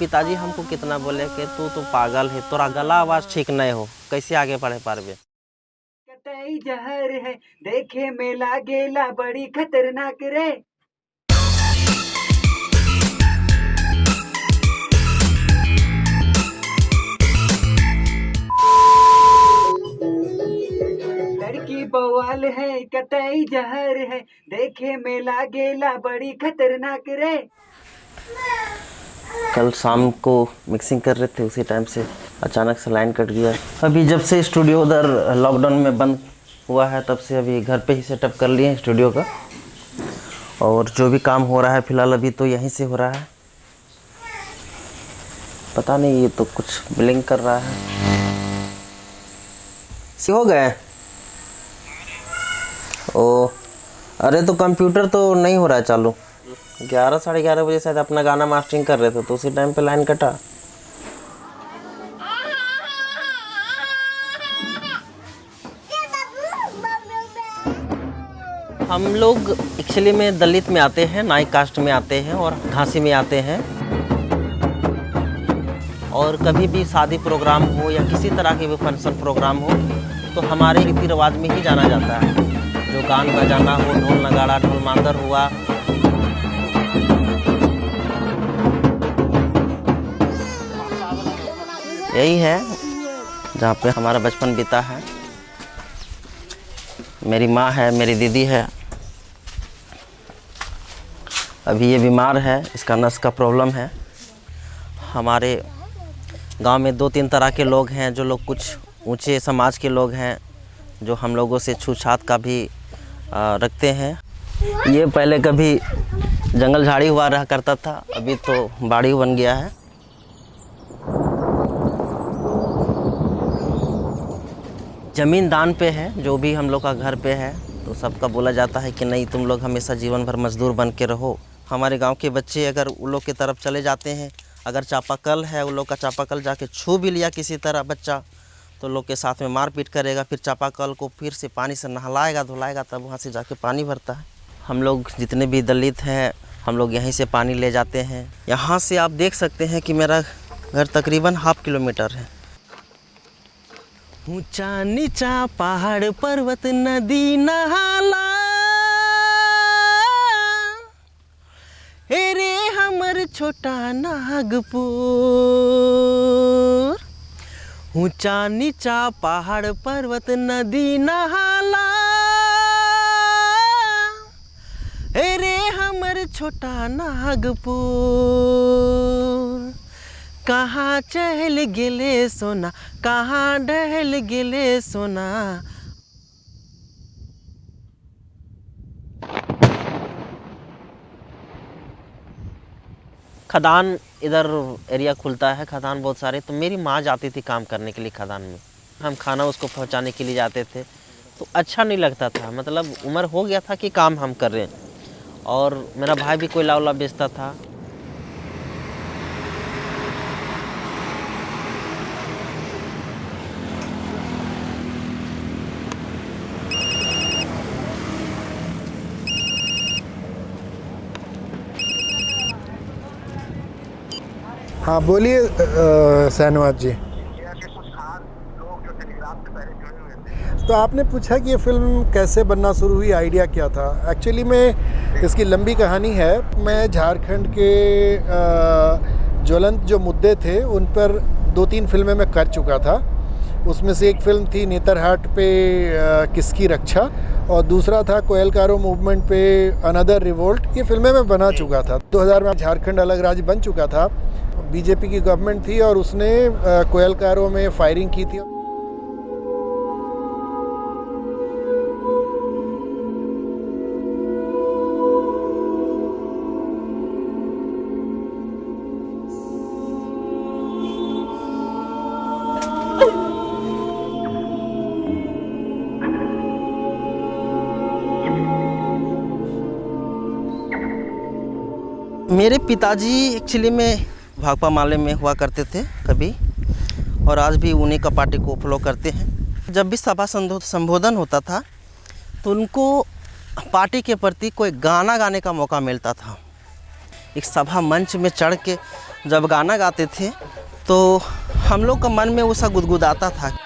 पिताजी हमको कितना बोले कि तू तो पागल है, तोरा गला आवाज ठीक नहीं हो, कैसे आगे पढ़े पारबे। कतई जहर है देखे में लागेला बड़ी खतरनाक रे। लड़की बवाल है कतई जहर है देखे में लागेला बड़ी खतरनाक रे। कल शाम को मिक्सिंग कर रहे थे, उसी टाइम से अचानक से लाइन कट गया। अभी जब से स्टूडियो उधर लॉकडाउन में बंद हुआ है तब से अभी घर पे ही सेटअप कर लिए हैं स्टूडियो का, और जो भी काम हो रहा है फ़िलहाल अभी तो यहीं से हो रहा है। पता नहीं ये तो कुछ ब्लिंक कर रहा है। हो गए ओ, अरे तो कंप्यूटर तो नहीं हो रहा है चालू। 11 साढ़े 11 बजे शायद अपना गाना मास्टरिंग कर रहे थे तो उसी टाइम पे लाइन कटा। हम लोग एक्चुअली में दलित में आते हैं, नाई कास्ट में आते हैं और घासी में आते हैं। और कभी भी शादी प्रोग्राम हो या किसी तरह के भी फंक्शन प्रोग्राम हो तो हमारे रीति रिवाज में ही जाना जाता है। जो गान बजाना हो, ढोल नगाड़ा, ढोल मांदर हुआ, यही है जहाँ पे हमारा बचपन बीता है। मेरी माँ है, मेरी दीदी है। अभी ये बीमार है, इसका नस का प्रॉब्लम है। हमारे गांव में 2-3 तरह के लोग हैं, जो लोग कुछ ऊंचे समाज के लोग हैं, जो हम लोगों से छूछात का भी रखते हैं। ये पहले कभी जंगल झाड़ी हुआ रहा करता था, अभी तो बाड़ी बन गया है। ज़मीन दान पे है, जो भी हम लोग का घर पे है, तो सबका बोला जाता है कि नहीं तुम लोग हमेशा जीवन भर मजदूर बन के रहो। हमारे गांव के बच्चे अगर उन लोग की तरफ चले जाते हैं, अगर चापाकल है उन लोग का, चापाकल जाके छू भी लिया किसी तरह बच्चा, तो लोग के साथ में मारपीट करेगा, फिर चापाकल को फिर से पानी से नहलाएगा धुलाएगा, तब वहाँ से जाके पानी भरता है। हम लोग जितने भी दलित हैं हम लोग यहीं से पानी ले जाते हैं। यहाँ से आप देख सकते हैं कि मेरा घर तकरीबन 1/2 किलोमीटर है। ऊंचा नीचा पहाड़ पर्वत नदी नहाला, हे रे हमर छोटा नागपुर। ऊंचा नीचा पहाड़ पर्वत नदी नहाला, हे रे हमर छोटा नागपुर। कहाँ चल गेले सोना, कहाँ डहल गेले सोना। खदान इधर एरिया खुलता है, खदान बहुत सारे, तो मेरी माँ जाती थी काम करने के लिए खदान में। हम खाना उसको पहुँचाने के लिए जाते थे, तो अच्छा नहीं लगता था। मतलब उम्र हो गया था कि काम हम कर रहे हैं। और मेरा भाई भी कोयला वोला बेचता था। हाँ बोलिए सहनवाज जी। तो आपने पूछा कि ये फिल्म कैसे बनना शुरू हुई, आइडिया क्या था। एक्चुअली में इसकी लंबी कहानी है। मैं झारखंड के ज्वलंत जो मुद्दे थे उन पर 2-3 फिल्में मैं कर चुका था। उसमें से एक फिल्म थी नेतरहाट पे किसकी रक्षा, और दूसरा था कोयलकारों मूवमेंट पे अनदर रिवोल्ट। ये फिल्में मैं बना चुका था। 2000 में झारखंड अलग राज्य बन चुका था, बीजेपी की गवर्नमेंट थी और उसने कोयलकारों में फायरिंग की थी। मेरे पिताजी एक्चुअली में भाकपा माले में हुआ करते थे कभी, और आज भी उन्हीं का पार्टी को फॉलो करते हैं। जब भी सभा संबोधन होता था तो उनको पार्टी के प्रति कोई गाना गाने का मौका मिलता था। एक सभा मंच में चढ़ के जब गाना गाते थे तो हम लोग का मन में वो सा गुदगुदाता था।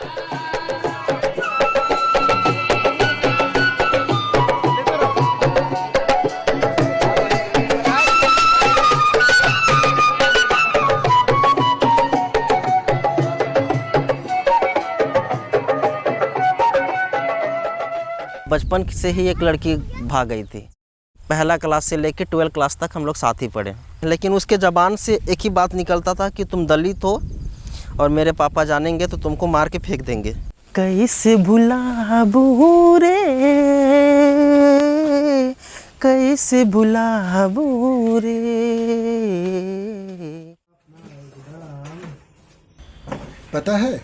बचपन से ही एक लड़की भाग गई थी। पहला क्लास से लेकर 12 क्लास तक हम लोग साथ ही पढ़े, लेकिन उसके ज़बान से एक ही बात निकलता था कि तुम दलित हो और मेरे पापा जानेंगे तो तुमको मार के फेंक देंगे। कैसे भुलाबू रे, कैसे भुलाबू रे। पता है,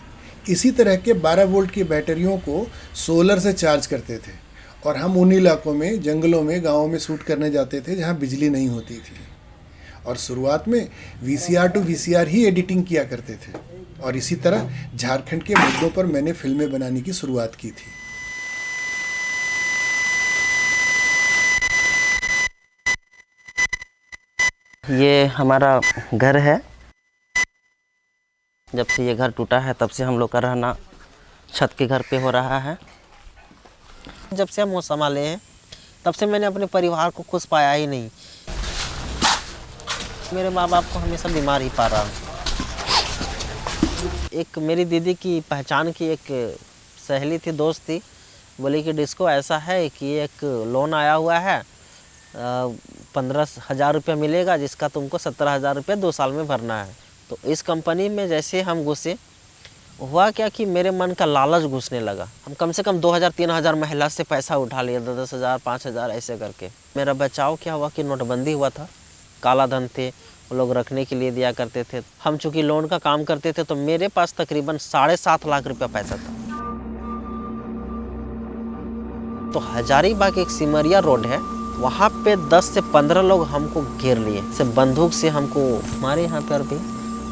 इसी तरह के 12 वोल्ट की बैटरियों को सोलर से चार्ज करते थे और हम उन इलाकों में, जंगलों में, गाँवों में शूट करने जाते थे जहाँ बिजली नहीं होती थी। और शुरुआत में VCR टू VCR ही एडिटिंग किया करते थे और इसी तरह झारखंड के मुद्दों पर मैंने फिल्में बनाने की शुरुआत की थी। ये हमारा घर है। जब से ये घर टूटा है तब से हम लोग का रहना छत के घर पे हो रहा है। जब से हम वो संभाले हैं तब से मैंने अपने परिवार को खुश पाया ही नहीं। मेरे माँ बाप को हमेशा बीमार ही पा रहा हूँ। एक मेरी दीदी की पहचान की एक सहेली थी, दोस्त थी, बोली कि डिस्को ऐसा है कि एक लोन आया हुआ है, 15,000 रुपया मिलेगा जिसका तुमको 17,000 रुपया 2 साल में भरना है। तो इस कंपनी में जैसे हम घुसे, हुआ क्या कि मेरे मन का लालच घुसने लगा। हम कम से कम 2,000-3,000 महिला से पैसा उठा लिए, 10,000 5,000 ऐसे करके। मेरा बचाव क्या हुआ कि नोटबंदी हुआ था, काला धन थे, वो लोग रखने के लिए दिया करते थे। हम चूँकि लोन का काम करते थे तो मेरे पास तकरीबन 7.5 लाख रुपया पैसा था। तो हजारीबाग एक सिमरिया रोड है, वहाँ पे 10 से 15 लोग हमको घेर लिए, से बंदूक से हमको हमारे यहाँ पर भी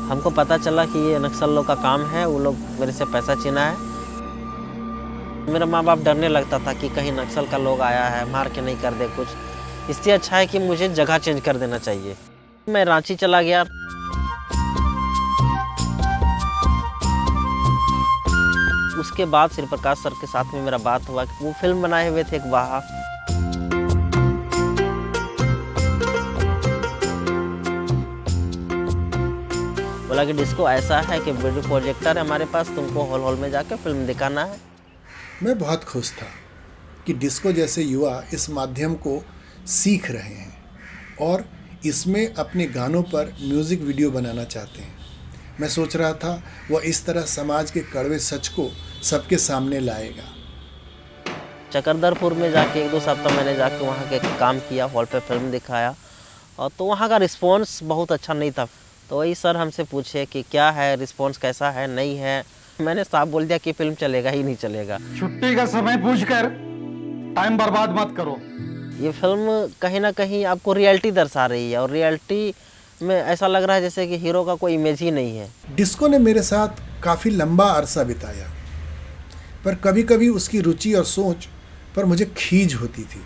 हमको पता चला कि ये नक्सल लोग का काम है। वो लोग मेरे से पैसा छीना है। मेरा माँ बाप डरने लगता था कि कहीं नक्सल का लोग आया है, मार के नहीं कर दे कुछ। इससे अच्छा है कि मुझे जगह चेंज कर देना चाहिए। मैं रांची चला गया। उसके बाद श्री प्रकाश सर के साथ में मेरा बात हुआ कि वो फिल्म बनाए हुए थे एक वाहा। बोला कि डिस्को ऐसा है कि वीडियो प्रोजेक्टर है हमारे पास, तुमको हॉल में जाकर फिल्म दिखाना है। मैं बहुत खुश था कि डिस्को जैसे युवा इस माध्यम को सीख रहे हैं और इसमें अपने गानों पर म्यूज़िक वीडियो बनाना चाहते हैं। मैं सोच रहा था वह इस तरह समाज के कड़वे सच को सबके सामने लाएगा। चकरदरपुर में जाके 1-2 सप्ताह मैंने जाके वहाँ के काम किया, हॉल पे फिल्म दिखाया, और तो वहाँ का रिस्पॉन्स बहुत अच्छा नहीं था। तो वही सर हमसे पूछे कि क्या है, रिस्पॉन्स कैसा है, नहीं है। मैंने साफ बोल दिया कि फिल्म चलेगा ही नहीं चलेगा। छुट्टी का समय पूछकर टाइम बर्बाद मत करो। ये फिल्म कहीं ना कहीं आपको रियलिटी दर्शा रही है और रियलिटी में ऐसा लग रहा है जैसे कि हीरो का कोई इमेज ही नहीं है। डिस्को ने मेरे साथ काफ़ी लंबा अरसा बिताया, पर कभी कभी उसकी रुचि और सोच पर मुझे खींच होती थी।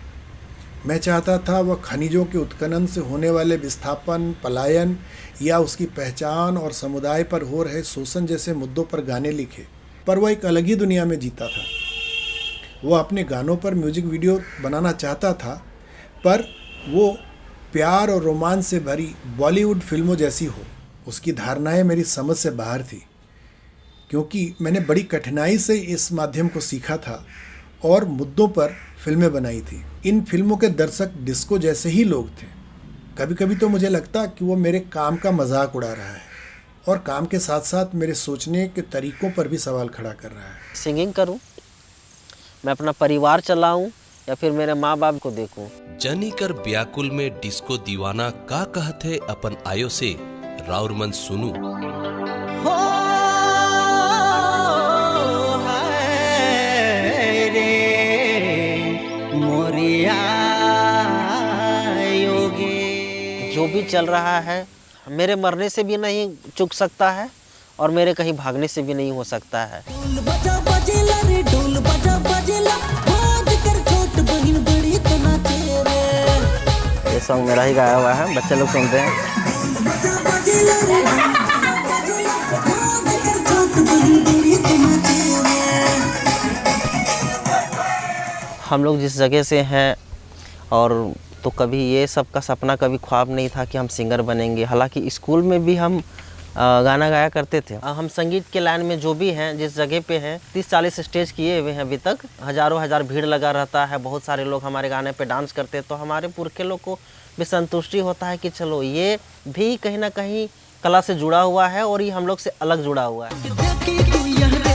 मैं चाहता था वह खनिजों के उत्खनन से होने वाले विस्थापन, पलायन या उसकी पहचान और समुदाय पर हो रहे शोषण जैसे मुद्दों पर गाने लिखे, पर वह एक अलग ही दुनिया में जीता था। वह अपने गानों पर म्यूजिक वीडियो बनाना चाहता था, पर वो प्यार और रोमांच से भरी बॉलीवुड फिल्मों जैसी हो। उसकी धारणाएं मेरी समझ से बाहर थी, क्योंकि मैंने बड़ी कठिनाई से इस माध्यम को सीखा था और मुद्दों पर फिल्में बनाई थी। इन फिल्मों के दर्शक डिस्को जैसे ही लोग थे। कभी कभी तो मुझे लगता कि वो मेरे काम का मजाक उड़ा रहा है और काम के साथ साथ मेरे सोचने के तरीकों पर भी सवाल खड़ा कर रहा है। सिंगिंग करूं, मैं अपना परिवार चलाऊं या फिर मेरे माँ बाप को देखूं। जनी कर व्याकुल में डिस्को दीवाना का कहते अपन आयो से राउर मन सुनू। जो भी चल रहा है मेरे मरने से भी नहीं चुक सकता है और मेरे कहीं भागने से भी नहीं हो सकता है। ढोल बजा बजेला रे, ढोल बजा बजेला, बाज कर छोट बहिन बड़ी तो नाचे रे। ये सॉन्ग मेरा ही गाया हुआ है, बच्चे लोग सुनते हैं। हम लोग जिस जगह से हैं और तो कभी ये सब का सपना कभी ख्वाब नहीं था कि हम सिंगर बनेंगे। हालांकि स्कूल में भी हम गाना गाया करते थे। हम संगीत के लाइन में जो भी हैं, जिस जगह पे हैं, 30-40 स्टेज किए हुए हैं अभी तक। हज़ारों हज़ार भीड़ लगा रहता है, बहुत सारे लोग हमारे गाने पे डांस करते हैं। तो हमारे पुरखे लोग को भी संतुष्टि होता है कि चलो ये भी कहीं ना कहीं कला से जुड़ा हुआ है और ये हम लोग से अलग जुड़ा हुआ है।